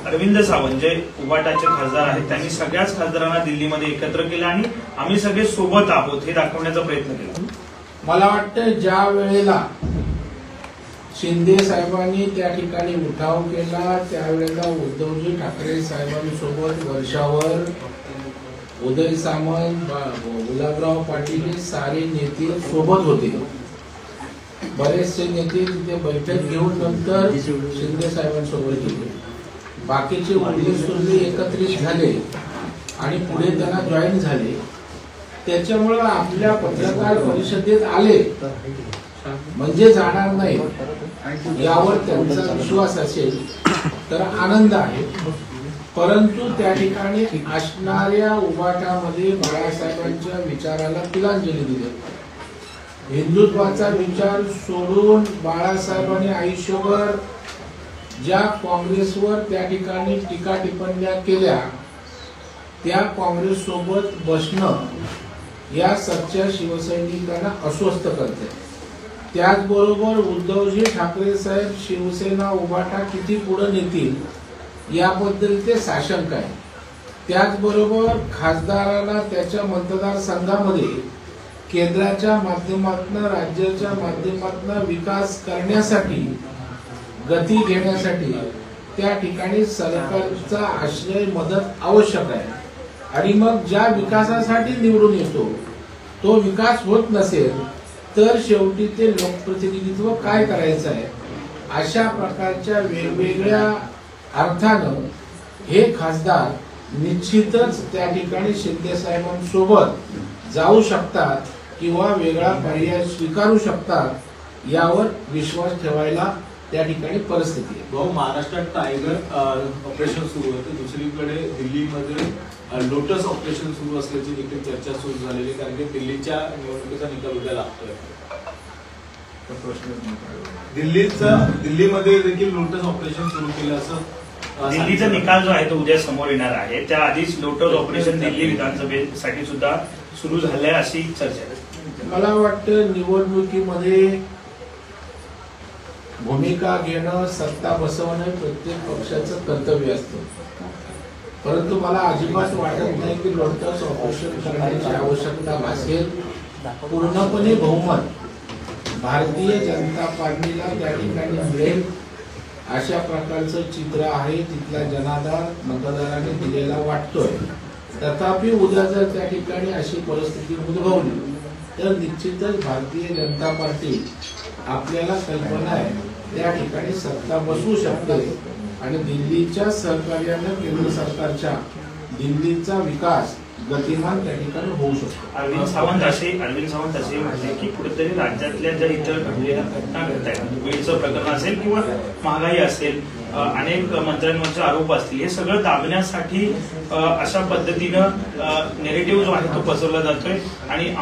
अरविंद सावंत जे उबाटाचे खासदार आहेत त्यांनी सगळ्याच खासदारांना दिल्लीमध्ये एकत्र केलं आणि आम्ही सगळे सोबत आहोत हे दाखवण्याचा प्रयत्न केला। मला वाटतं ज्या वेळेला शिंदे साहेबांनी त्या ठिकाणी उठाव केला त्यावेळेला उद्धवजी ठाकरे साहेबांसोबत वर्षावर उदय सामंत, गुलाबराव पाटील हे सारे नेते सोबत होते। बरेचसे नेते तिथे बैठक घेऊन नंतर शिंदे साहेबांसोबत गेले, बाकीचे उरले एकत्रित झाले आणि पुढे त्यांना जॉईन झाले। त्याच्यामुळे आपल्या पत्रकार परिषदेत आले म्हणजे जाणार नाही यावर त्यांचा विश्वास असेल तर आनंद आहे। परंतु त्या ठिकाणी असणाऱ्या उबाटामध्ये बाळासाहेबांच्या विचाराला तिलांजली दिली। हिंदुत्वाचा विचार सोडून बाळासाहेबांनी आयुष्यभर ज्या काँग्रेसवर त्या ठिकाणी टीका टिप्पण्या केल्या त्या काँग्रेस सोबत बसणं या सच्च्या शिवसैनिकांना अस्वस्थ करते। त्याचबरोबर उद्धवजी ठाकरे साहेब शिवसेना उबाटा किती पुढे नेतील याबद्दल ते साशंक आहे। त्याचबरोबर खासदाराला त्याच्या मतदारसंघामध्ये केंद्राच्या माध्यमातून राज्याच्या माध्यमातून विकास करण्यासाठी गती घेण्यासाठी त्या ठिकाणी सरकारचा आश्रय मदत आवश्यक आहे आणि मग ज्या विकासासाठी निवडून येतो तो विकास होत नसेल तर शेवटी ते लोकप्रतिनिधित्व काय करायचं आहे अशा प्रकारच्या वेगवेगळ्या अर्थानं हे खासदार निश्चितच त्या ठिकाणी शिंदे साहेबांसोबत जाऊ शकतात किंवा वेगळा पर्याय स्वीकारू शकतात यावर विश्वास ठेवायला त्या ठिकाणी परिस्थिती आहे। भाऊ, महाराष्ट्रात टायगर ऑपरेशन सुरू होते, दुसरीकडे दिल्लीमध्ये लोटस ऑपरेशन सुरू असल्याची देखील चर्चा सुरू झालेली, कारण की दिल्लीच्या निवडणुकीचा निकाल उद्या लागतोय। दिल्लीमध्ये देखील लोटस ऑपरेशन सुरू केलं असं दिल्लीचा निकाल जो आहे तो उद्या समोर येणार आहे। त्या आधीच लोटस ऑपरेशन दिल्ली विधानसभेसाठी सुद्धा सुरू झालंय अशी चर्चा आहे। मला वाटतं निवडणुकीमध्ये भूमिका घेणं, सत्ता बसवणं प्रत्येक पक्षाचं कर्तव्य असतं, परंतु मला अजिबात वाटत नाही की लोटस ऑपरेशन करण्याची आवश्यकता भासेल। पूर्णपणे बहुमत भारतीय जनता पार्टीला त्या ठिकाणी मिळेल अशा प्रकारचं चित्र आहे, तिथला जनाधार मतदारांनी दिलेला वाटतोय। तथापि उद्या जर त्या ठिकाणी अशी परिस्थिती उद्भवली तर निश्चितच भारतीय जनता पार्टी आपल्याला कल्पना आहे त्या ठिकाणी सत्ता बसवू शकते आणि दिल्लीच्या सहकार्याने केंद्र सरकारच्या दिल्लीचा विकास गतिमान त्या ठिकाणी होऊ शकतो। अरविंद सावंत असे म्हटले की कुठेतरी राज्यातल्या ज्या इतर घडलेल्या घटना घडत आहेत, वेळचं प्रकरण असेल किंवा महागाई असेल, अनेक मंत्र्यांवरचे आरोप असतील, हे सगळं दाबण्यासाठी अशा पद्धतीनं नेरेटिव्ह जो आहे तो पसरवला जातोय आणि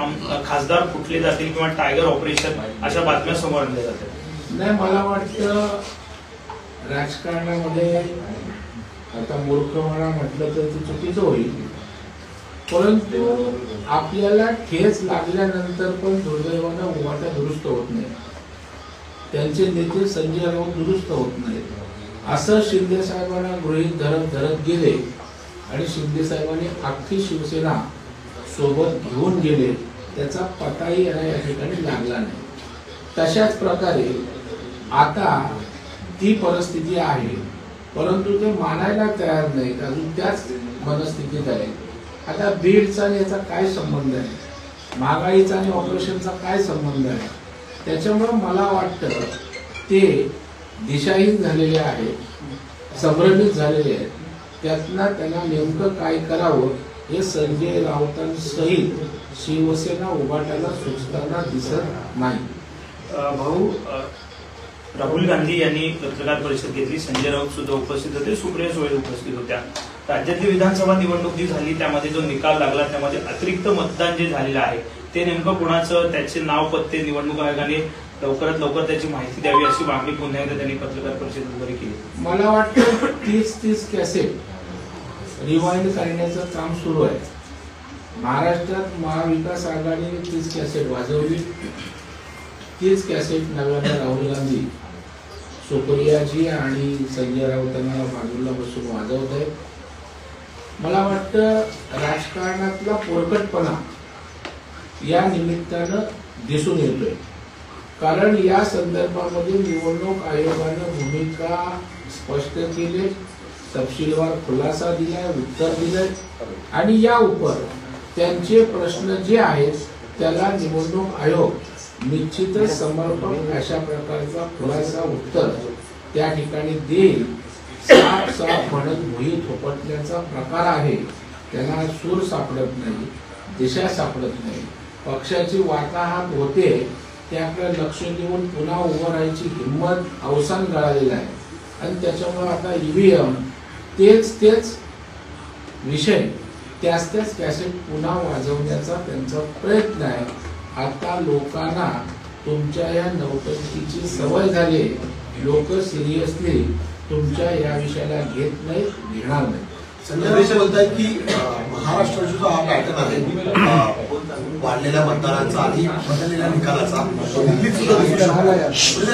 खासदार फुटले जातील किंवा टायगर ऑपरेशन अशा बातम्या समोर आणल्या जातात। नाही, मला वाटतं राजकारणामध्ये आता मूर्खपणा म्हटलं तर ते चुकीचं होईल, परंतु आपल्याला ठेच लागल्यानंतर पण दुर्दैवानं उबाटा दुरुस्त होत नाही, त्यांचे नेते संजय राऊत दुरुस्त होत नाहीत असं शिंदे साहेबांना गृहीत धरत गेले आणि शिंदे साहेबांनी अख्खी शिवसेना सोबत घेऊन गेले, त्याचा पताही या ठिकाणी लागला नाही। तशाच प्रकारे आता ती परिस्थिती आहे, परंतु ते मानायला तयार नाहीत, अजून त्याच मनस्थितीत आहे। आता बीडचा आणि याचा काय संबंध आहे, महागाईचा आणि ऑपरेशनचा काय संबंध आहे, त्याच्यामुळे मला वाटतं ते दिशाहीन झालेले आहेत, संभ्रमित झालेले आहेत। त्यातनं त्यांना नेमकं काय करावं हे संजय राऊतांसहित शिवसेना उभाटाला सुचताना दिसत नाही। भाऊ, राहुल गांधी यांनी पत्रकार परिषद घेतली, संजय राऊत सुद्धा उपस्थित होते, सुप्रिया सुळे उपस्थित होत्या। राज्यातली विधानसभा निवडणूक जी झाली त्यामध्ये जो निकाल लागला त्यामध्ये अतिरिक्त मतदान जे झालेलं आहे ते नेमकं कुणाचं, त्याचे नाव पत्ते निवडणूक आयोगाने लवकरात लवकर त्याची माहिती द्यावी अशी मागणी पुन्हा एकदा त्यांनी पत्रकार परिषदेद्वारे केली। मला वाटतं 30 कॅसेट रिवाइंड करण्याचं काम सुरू आहे। महाराष्ट्रात महाविकास आघाडीने 30 कॅसेट वाजवली, 30 कॅसेट नव्यानं राहुल गांधी सुप्रियाजी आणि संजय राऊतांना बाजूला बसून वाजवत आहे. मला वाटतं राजकारणातला पोरकटपणा या निमित्तानं दिसून येतोय. कारण या संदर्भामध्ये निवडणूक आयोगानं भूमिका स्पष्ट केली, तपशीलवार खुलासा दिलाय, उत्तर दिलंय आणि या उपर त्यांचे प्रश्न जे आहेत त्याला निवडणूक आयोग निश्चितच समर्पक अशा प्रकारचा खुलासा उत्तर त्या ठिकाणी देईल. साफ साफ म्हणत भुई थोपटण्याचा प्रकार आहे. त्यांना सूर सापडत नाही, दिशा सापडत नाही. पक्षाची वाताहत होते त्याकडे लक्ष देऊन पुन्हा उभं राहायची हिंमत अवसान गळालेला आहे. आणि त्याच्यामुळे आता ईव्हीएम तेच विषय त्याच कॅसेट पुन्हा वाजवण्याचा त्यांचा प्रयत्न आहे. आता लोकांना तुमच्या या नौटंकीची सवय झाली. लोक सिरियसली तुमच्या या विषयाला घेत नाही, घेणार नाही. संजय राऊत बोलताय की महाराष्ट्राचा जो हा पॅटर्न आहे वाढलेल्या मतदारांचा आणि बदललेल्या निकालाचा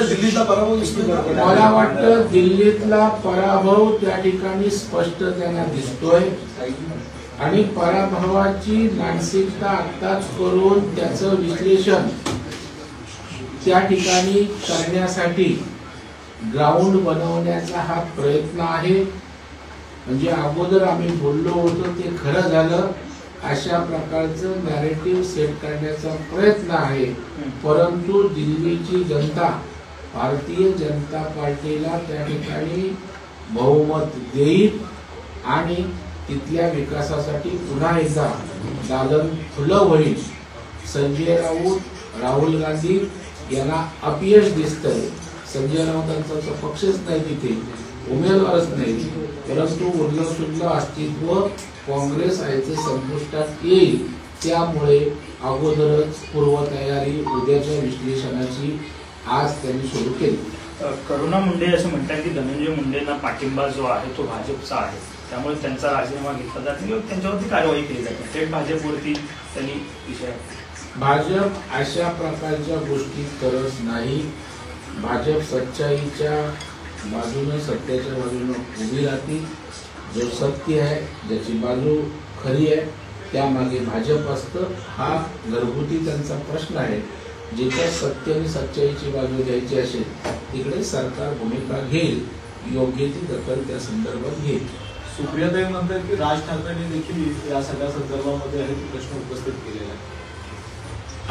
दिल्लीतला पराभव दिसतोय. मला वाटतं दिल्लीतला पराभव त्या ठिकाणी स्पष्ट त्यांना दिसतोय आणि पराभवाची मानसिकता आत्ताच करून त्याचं विश्लेषण त्या ठिकाणी करण्यासाठी ग्राउंड बनवण्याचा हा प्रयत्न आहे. म्हणजे अगोदर आम्ही बोललो होतो ते खरं झालं अशा प्रकारचं नॅरेटिव्ह सेट करण्याचा प्रयत्न आहे. परंतु दिल्लीची जनता भारतीय जनता पार्टीला त्या ठिकाणी बहुमत देईल आणि तिथल्या विकासासाठी पुन्हा एकदा दालन खुलं होईल. संजय राऊत, राहुल गांधी यांना अपयश दिसतंय. संजय राऊतांचा पक्षच नाही, तिथे उमेदवारच नाही. परंतु उरलं सुरलं अस्तित्व काँग्रेस आहे ते संपुष्टात येईल. त्यामुळे अगोदरच पूर्वतयारी उद्याच्या विश्लेषणाची आज त्यांनी सुरू केली. करुणा मुंडे असं म्हणतात की धनंजय मुंडेंना पाठिंबा जो आहे तो भाजपचा आहे, त्यामुळे त्यांचा राजीनामा घेतला जातो किंवा त्यांच्यावरती कारवाई केली जाते. थेट भाजपवरती त्यांनी विषय. भाजप अशा प्रकारच्या गोष्टी करत नाही. भाजप सच्चाईच्या बाजूने, सत्याच्या बाजूने उभी राहते. जो सत्य आहे, ज्याची बाजू खरी आहे त्यामागे भाजप असतं. हा घरगुती त्यांचा प्रश्न आहे. जिथे सत्य आणि सच्चाईची बाजू घ्यायची असेल तिकडे सरकार भूमिका घेईल, योग्य ती दखल त्या संदर्भात घेईल. सुप्रियाताई म्हणतात की राज ठाकरेंनी देखील या सगळ्या संदर्भामध्ये अनेक प्रश्न उपस्थित केलेले आहेत.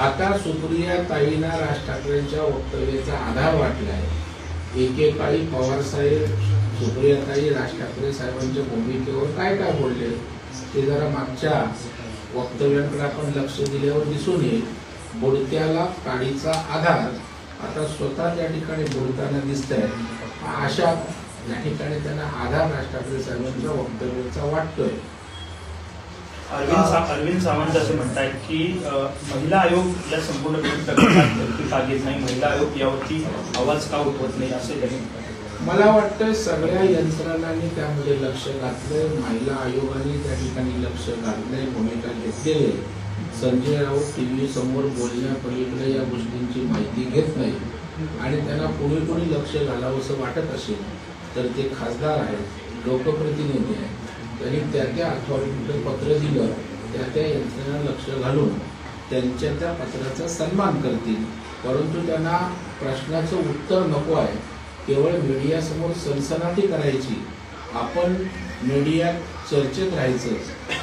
आता सुप्रिया ताईंना राज ठाकरेंच्या वक्तव्याचा आधार वाटला आहे. एकेकाळी पवार साहेब, सुप्रियाताई राज ठाकरे साहेबांच्या भूमिकेवर काय काय बोलले ते जरा मागच्या वक्तव्यांकडे आपण लक्ष दिल्यावर दिसून येईल. बोलत्याला काडीचा आधार आता स्वतः त्या ठिकाणी बोलताना दिसत आहे. अशा या ठिकाणी त्यांना आधार राज ठाकरे साहेबांच्या वक्तव्याचा वाटतोय. अरविंद सावंत असे म्हणतात की महिला आयोग या संपूर्ण प्रकरणात घेत नाही, महिला आयोग यावरती आवाज का उठवत नाही असे त्यांनी. मला वाटतं सगळ्या यंत्रणांनी त्यामध्ये लक्ष घातलंय. महिला आयोगाने त्या ठिकाणी लक्ष घातलंय, भूमिका घेतलेली. संजय राऊत टीव्ही समोर बोलण्यापलीकडे या गोष्टींची माहिती घेत नाही आणि त्यांना कोणी लक्ष घालावंसं वाटत असेल तर ते खासदार आहेत, लोकप्रतिनिधी आहेत. त्यांनी त्या अथॉरिटीकडे पत्र दिलं, त्या यंत्रणा लक्ष घालून त्यांच्या त्या पत्राचा सन्मान करतील. परंतु त्यांना प्रश्नाचं उत्तर नको आहे. केवळ मीडियासमोर सनसनाटी करायची, आपण मीडियात चर्चेत राहायचं.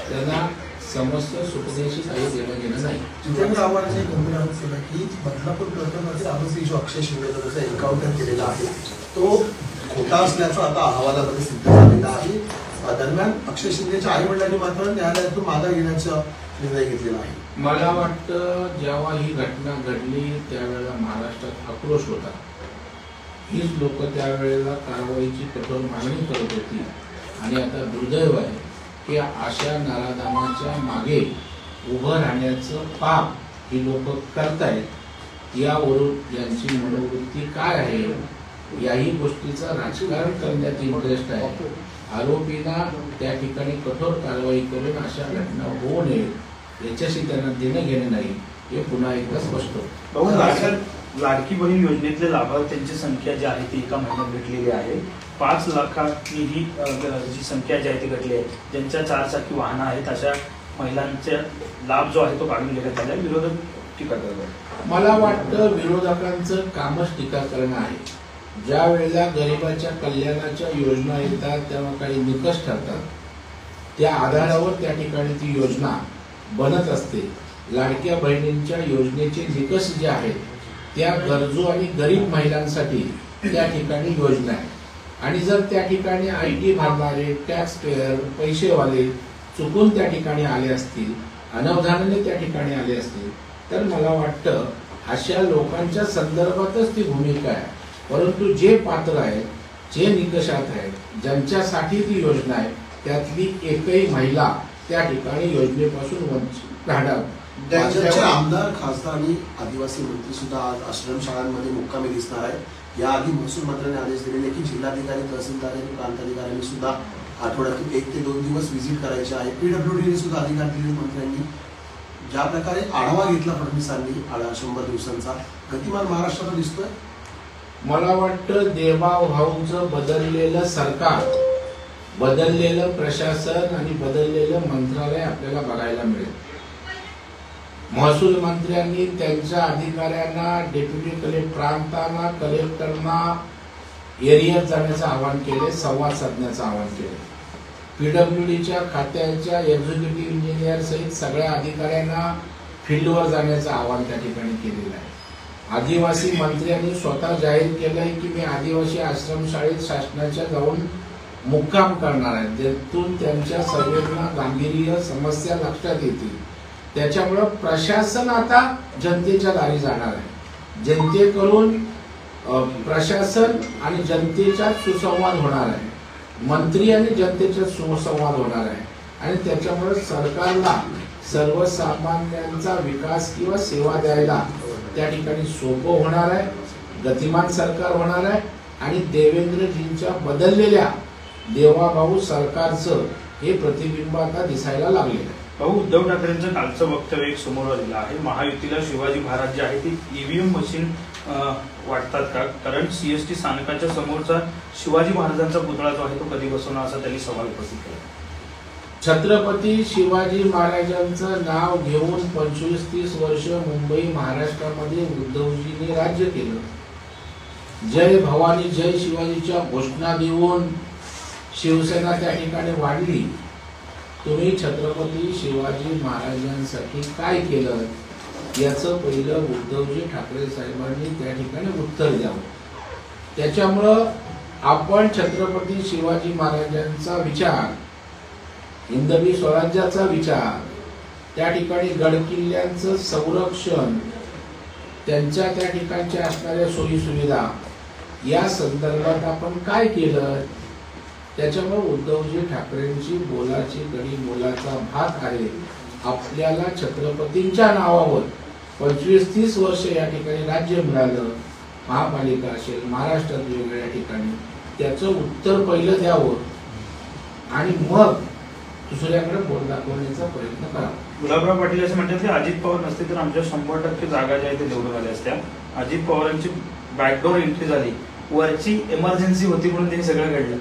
त्यांना समस्या सुटण्याची काही देणं घेणं नाही. जितेंद्र आव्हाडांनी गंभीर आरोप केला की बदलापूर प्रकरणातील आरोपी जो अक्षय शिंदेचा एन्काउंटर केलेला आहे तो खोटा असल्याचं आता अहवालामध्ये सिद्ध झालेला आहे. दरम्यान अक्षय शिंदेच्या आई वडिलांनी मात्र न्यायालयातून माघार घेण्याचा निर्णय घेतलेला आहे. मला वाटतं जेव्हा ही घटना घडली त्यावेळेला महाराष्ट्रात आक्रोश होता. हीच लोक त्यावेळेला कारवाईची कठोर मागणी करत होती. आणि आता दुर्दैव आहे की अशा नराधमाच्या मागे उभं राहण्याचं पाप ही लोक करतायत. यावरून यांची मनोवृत्ती काय आहे याही गोष्टीचं राजकारण करण्यात इंटरेस्ट आहे. आरोपींना त्या ठिकाणी कठोर कारवाई करून अशा घटना होऊ नये याच्याशी त्यांना देणं घेणं नाही, हे पुन्हा एकदा स्पष्ट होतं. लाडकी बहीण योजनेतले लाभार्थ्यांची संख्या जी आहे ती एका महिन्यात घटलेली आहे. 5 लाखांनी ही जी संख्या जी आहे ती घटली आहे. ज्यांच्या 4 चाकी वाहनं आहेत अशा महिलांचा लाभ जो आहे तो काढून घेण्यात आला. विरोधक टीका करतात. मला वाटतं विरोधकांचं कामच टीका करणं आहे. ज्या वेळेला गरिबाच्या कल्याणाच्या योजना येतात तेव्हा काही निकष ठरतात. त्या आधारावर त्या ठिकाणी ती योजना बनत असते. लाडक्या बहिणींच्या योजनेचे निकष जे आहेत त्या गरजू आणि गरीब महिलांसाठी त्या ठिकाणी योजना आहे. आणि जर त्या ठिकाणी IT भरणारे, टॅक्स पेअर, पैसेवाले चुकून त्या ठिकाणी आले असतील, अनवधानाने त्या ठिकाणी आले असतील, तर मला वाटतं अशा लोकांच्या संदर्भातच ती भूमिका आहे. परंतु जे पात्र आहेत, जे निकषात आहेत, ज्यांच्यासाठी ती योजना आहे त्यातली एकही महिला त्या ठिकाणी योजनेपासून वंचित राहणार. राज्याचे आमदार, खासदार आणि आदिवासी मंत्री सुद्धा आज आश्रमशाळांमध्ये मुक्कामी दिसणार आहेत. याआधी महसूल मंत्र्यांनी आदेश दिलेले की जिल्हाधिकारी, तहसीलदार आणि प्रांताधिकाऱ्यांनी सुद्धा आठवड्यातून 1 ते 2 दिवस व्हिजिट करायचे आहे. PWDने सुद्धा अधिकार दिले. मंत्र्यांनी ज्या प्रकारे आढावा घेतला फडणवीसांनी 100 दिवसांचा, गतिमान महाराष्ट्राला दिसतोय. मला वाटतं देवाभाऊंचं बदललेलं सरकार, बदललेलं प्रशासन आणि बदललेलं मंत्रालय आपल्याला बघायला मिळेल. महसूल मंत्र्यांनी त्यांच्या अधिकाऱ्यांना, डेप्युटी कलेक्टर, प्रांतांना, कलेक्टरना एरियात जाण्याचं आवाहन केले, संवाद साधण्याचं आवाहन केले. PWDच्या खात्याच्या एक्झिक्युटिव्ह इंजिनियर सहित सगळ्या अधिकाऱ्यांना फील्डवर जाण्याचं आवाहन त्या ठिकाणी केलेलं आहे. आदिवासी मंत्र्यांनी स्वतः जाहीर केलंय की मी आदिवासी आश्रमशाळेत शासनाच्या जाऊन मुक्काम करणार आहे, ज्यातून त्यांच्या संवेदना, गांभीर्य, समस्या लक्षात येतील. त्याच्यामुळे प्रशासन आता जनतेच्या दारी जाणार आहे. जनतेकडून प्रशासन आणि जनतेचा सुसंवाद होणार आहे. मंत्री आणि जनतेचा सुसंवाद होणार आहे. आणि त्याच्यामुळे सरकारला सर्वसामान्यांचा विकास किंवा सेवा द्यायला त्या ठिकाणी सोपं होणार आहे. गतिमान सरकार होणार आहे. आणि देवेंद्रजींच्या बदललेल्या देवाभाऊ सरकारचं हे प्रतिबिंब आता दिसायला लागलेलं आहे. भाऊ, उद्धव ठाकरेंचं कालचं वक्तव्य एक समोर आलेलं आहे. महायुतीला शिवाजी महाराज जे आहे ती EVM मशीन वाटतात का? कारण CST स्थानकाच्या समोरचा शिवाजी महाराजांचा पुतळा जो आहे तो कधी बसवणार असा त्यांनी सवाल उपस्थित केला. छत्रपती शिवाजी महाराजांचं नाव घेऊन 25-30 वर्ष मुंबई, महाराष्ट्रामध्ये उद्धवजींनी राज्य केलं. जय भवानी, जय शिवाजीच्या घोषणा देऊन शिवसेना त्या ठिकाणी वाढली. तुम्ही छत्रपती शिवाजी महाराजांसाठी काय केलं याचं पहिलं उद्धवजी ठाकरे साहेबांनी त्या ठिकाणी उत्तर द्यावं. त्याच्यामुळं आपण छत्रपती शिवाजी महाराजांचा विचार, हिंदवी स्वराज्याचा विचार, त्या ठिकाणी गडकिल्ल्यांचं संरक्षण, त्यांच्या त्या ठिकाणच्या असणाऱ्या सोयी सुविधा या संदर्भात आपण काय केलं, त्याच्यामुळे उद्धवजी ठाकरेंची बोलाची गडी मोलाचा भाग आहे. आपल्याला छत्रपतींच्या नावावर 25-30 वर्ष या ठिकाणी राज्य मिळालं, महापालिका असेल, महाराष्ट्रात वेगवेगळ्या ठिकाणी, त्याचं उत्तर पहिलं द्यावं आणि मग दुसऱ्याकडे बोट दाखवण्याचा प्रयत्न करावा. गुलाबराव पाटील असं म्हणतात की अजित पवार नसते तर आमच्या 100% जागा ज्या आहेत ते निवडून आल्या असत्या. अजित पवारांची बॅकडोर एंट्री झाली, वरची इमर्जन्सी होती म्हणून त्यांनी सगळं घडलं.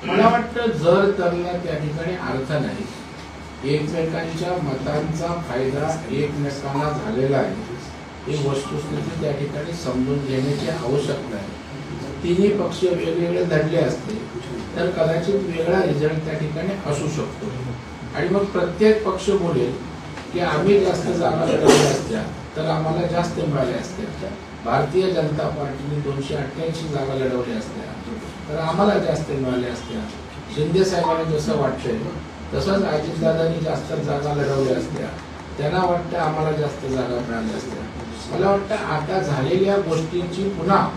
मला वाटतं जर त्यांना त्या ठिकाणी अर्थ नाही. एकमेकांच्या मतांचा फायदा एकमेकांना झालेला आहे ही वस्तुस्थिती त्या ठिकाणी समजून घेण्याची आवश्यकता आहे. तिन्ही पक्ष वेगवेगळे लढले असते तर कदाचित वेगळा रिझल्ट त्या ठिकाणी असू शकतो. आणि मग प्रत्येक पक्ष बोलेल की आम्ही जास्त जागा लढवल्या असत्या तर आम्हाला जास्त मिळाल्या असत्या. भारतीय जनता पार्टीने 288 जागा लढवल्या असत्या तर आम्हाला जास्त मिळाल्या असत्या. शिंदे साहेबांना जसं वाटतंय तसंच अजितदादांनी जास्त जागा लढवल्या असत्या, त्यांना वाटतं आम्हाला जास्त जागा मिळाल्या असत्या. मला वाटतं आता झालेल्या गोष्टींची पुन्हा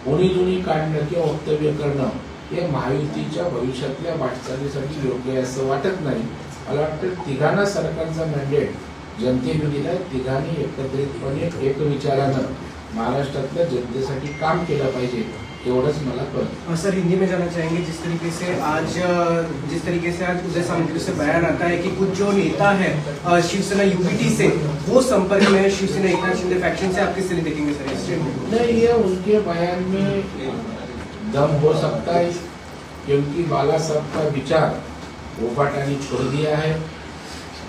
उणीधुणी काढणं किंवा वक्तव्य करणं हे महायुतीच्या भविष्यातल्या वाटचालीसाठी योग्य आहे असं वाटत नाही. मला वाटतं तिघांना सरकारचा मॅन्डेट जनतेने दिलाय. तिघांनी एकत्रितपणे एक विचारानं महाराष्ट्रातल्या जनतेसाठी काम केलं पाहिजे एवढंच मला कळतं. सर हिंदी में जाना चाहेंगे, जिस तरीके से आज उदय सामंत से बयान आता है कि कुछ जो नेता है शिवसेना यूबीटी से वो संपर्क में शिवसेना एकनाथ शिंदे फैक्शन से, आप किस तरह देखेंगे सर इस स्टेटमेंट? नहीं, ये उनके बयान में दम हो सकता है क्योंकि बाला साहब का विचार उपाटानी छोड़ दिया है.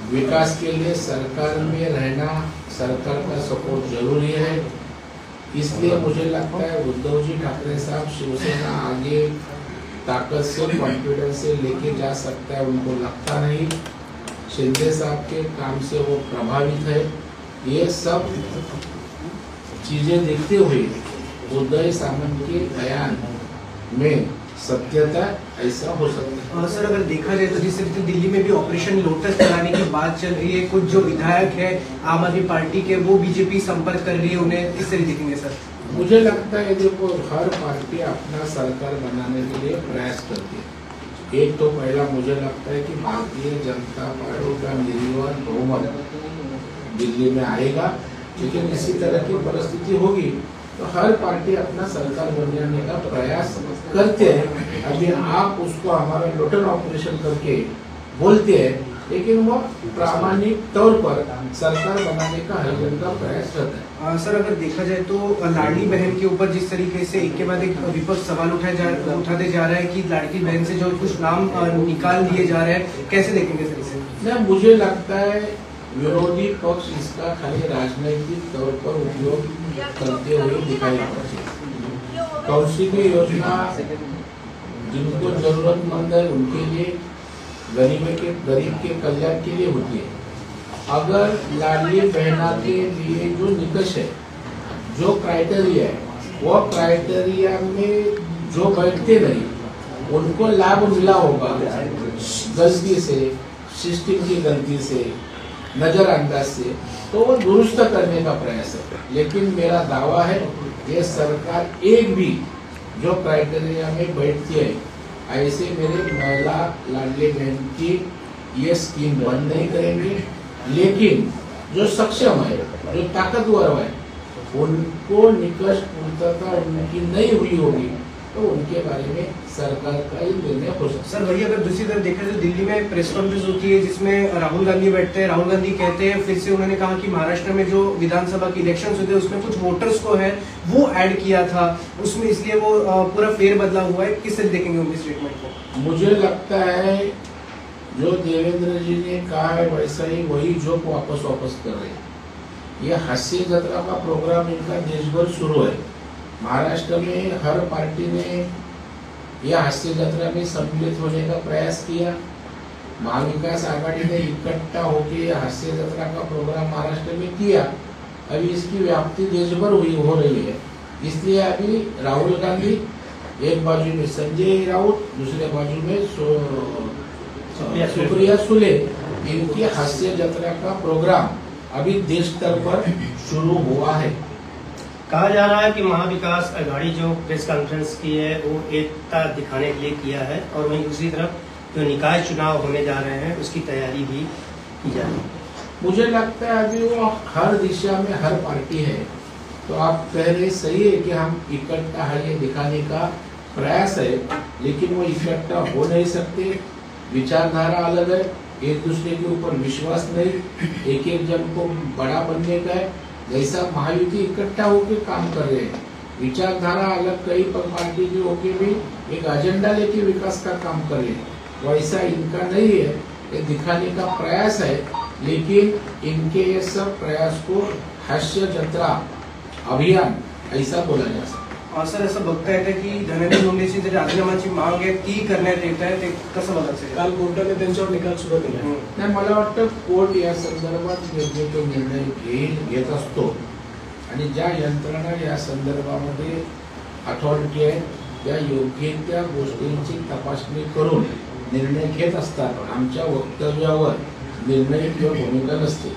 विकास के लिए सरकार में रहना, सरकार का सपोर्ट जरूरी है. इसलिए मुझे लगता है उद्धव जी ठाकरे साहब शिवसेना आगे ताकत से, कॉन्फिडेंस से लेके जा सकता है, उनको लगता नहीं. शिंदे साहब के काम से वो प्रभावित है. ये सब चीजें देखते हुए उदय सामंत के बयान में सत्यता ऐसा हो सकता है. सर अगर देखा जाए तो जिस तरीके से दिल्ली में भी ऑपरेशन लोटस चलाने की बात चल रही है, कुछ जो विधायक है आम आदमी पार्टी के वो बीजेपी संपर्क कर रही है, उन्हें किस तरह देखेंगे सर? मुझे लगता है देखो, हर पार्टी अपना सरकार बनाने के लिए प्रयास करती है. एक तो पहला मुझे लगता है कि भारतीय जनता पार्टी का निर्विवाद बहुमत दिल्ली में आएगा, लेकिन इसी तरह की परिस्थिति होगी तो हर पार्टी अपना सरकार बनाने का प्रयास करते हैं. अभी आप उसको हमारा लोटन ऑपरेशन करके बोलते हैं, लेकिन वो प्रामाणिक तौर पर सरकार बनाने का हर जन का प्रयास करता है. सर अगर देखा जाए तो लाडली बहन के ऊपर जिस तरीके से एक के बाद एक विपक्ष सवाल उठाते जा रहा है कि लाडली बहन से जो कुछ नाम निकाल दिए जा रहे हैं, कैसे देखेंगे सर इसे? नहीं, मुझे लगता है विरोधी पक्ष इसका खाली राजनीतिक तौर पर उपयोग करते हुए दिखाई पड़ती है. कौन भी योजना जिनको जरूरतमंद है उनके लिए, गरीब के कल्याण के लिए होती है. अगर लाडली बहना के लिए जो निकष है, जो क्राइटेरिया है, वो क्राइटेरिया में जो बैठते नहीं उनको लाभ मिला होगा गलती से, सिस्टम की गलती से, नजरअंदाज से, तो वो दुरुस्त करने का प्रयास है. लेकिन मेरा दावा है ये सरकार एक भी जो क्राइटेरिया में बैठती है ऐसे मेरे महिला लाडली बहन की ये स्कीम बंद नहीं करेंगे. लेकिन जो सक्षम है, जो ताकतवर है, उनको निकष पूर्तता उनकी नहीं हुई होगी तो उनके बारे में सरकार का ही निर्णय हो सकता है. सर वही अगर दूसरी तरफ देखा जाए, दिल्ली में प्रेस कॉन्फ्रेंस होती है जिसमें राहुल गांधी बैठते हैं. राहुल गांधी कहते हैं, फिर से उन्होंने कहा कि महाराष्ट्र में जो विधानसभा के इलेक्शन होते हैं उसमें कुछ वोटर्स को है वो ऐड किया था उसमें, इसलिए वो पूरा फेर बदला हुआ है. किस तरह देखेंगे उनके स्टेटमेंट को? मुझे लगता है जो देवेंद्र जी ने कहा है वैसा ही वही जो वापस कर रहे हैं. ये हास्य जत्रा का प्रोग्राम इनका देश भर शुरू है. महाराष्ट्र में हर पार्टी ने यह हास्य जत्रा में सम्मिलित होने का प्रयास किया. महाविकास आघाड़ी ने इकट्ठा होकर यह हास्य जत्रा का प्रोग्राम महाराष्ट्र में किया. अभी इसकी व्याप्ति देश भर हो रही है. इसलिए अभी राहुल गांधी एक बाजू में, संजय राउत दूसरे बाजू में सुप्रिया सुले, इनकी हास्य जत्रा का प्रोग्राम अभी देश स्तर पर शुरू हुआ है. कहा जा रहा है कि महाविकास आघाड़ी जो प्रेस कॉन्फ्रेंस की है वो एकता दिखाने के लिए किया है, और वहीं दूसरी तरफ जो निकाय चुनाव होने जा रहे हैं उसकी तैयारी भी की जा रही है. मुझे लगता है अभी वो हर दिशा में हर पार्टी है, तो आप कह रहे सही है कि हम इकट्ठा है ये दिखाने का प्रयास है, लेकिन वो इकट्ठा हो नहीं सकते. विचारधारा अलग है, एक दूसरे के ऊपर विश्वास नहीं, एक एक जन को बड़ा बनने का है. जैसा महायुति इकट्ठा होकर काम कर रहे हैं, विचारधारा अलग कई पार्टी की होके भी एक एजेंडा लेके विकास का काम कर रहे हैं, वैसा इनका नहीं है. ये दिखाने का प्रयास है, लेकिन इनके ये सब प्रयास को हास्य जत्रा अभियान ऐसा बोला जा सकता. सर असं बघता येतं की धनंजय मुंडेची जरी राजीनाम्याची माग आहे ती करण्यात येत आहे, ते कसं बघायचं? काल कोर्टाने त्यांच्यावर निकाल सुद्धा दिला. नाही, मला वाटतं कोर्ट या संदर्भात योग्य तो निर्णय घेत असतो आणि ज्या यंत्रणा या संदर्भामध्ये अथॉरिटी आहे त्या योग्य त्या गोष्टींची तपासणी करून निर्णय घेत असतात. आमच्या वक्तव्यावर निर्णय किंवा भूमिका नसते.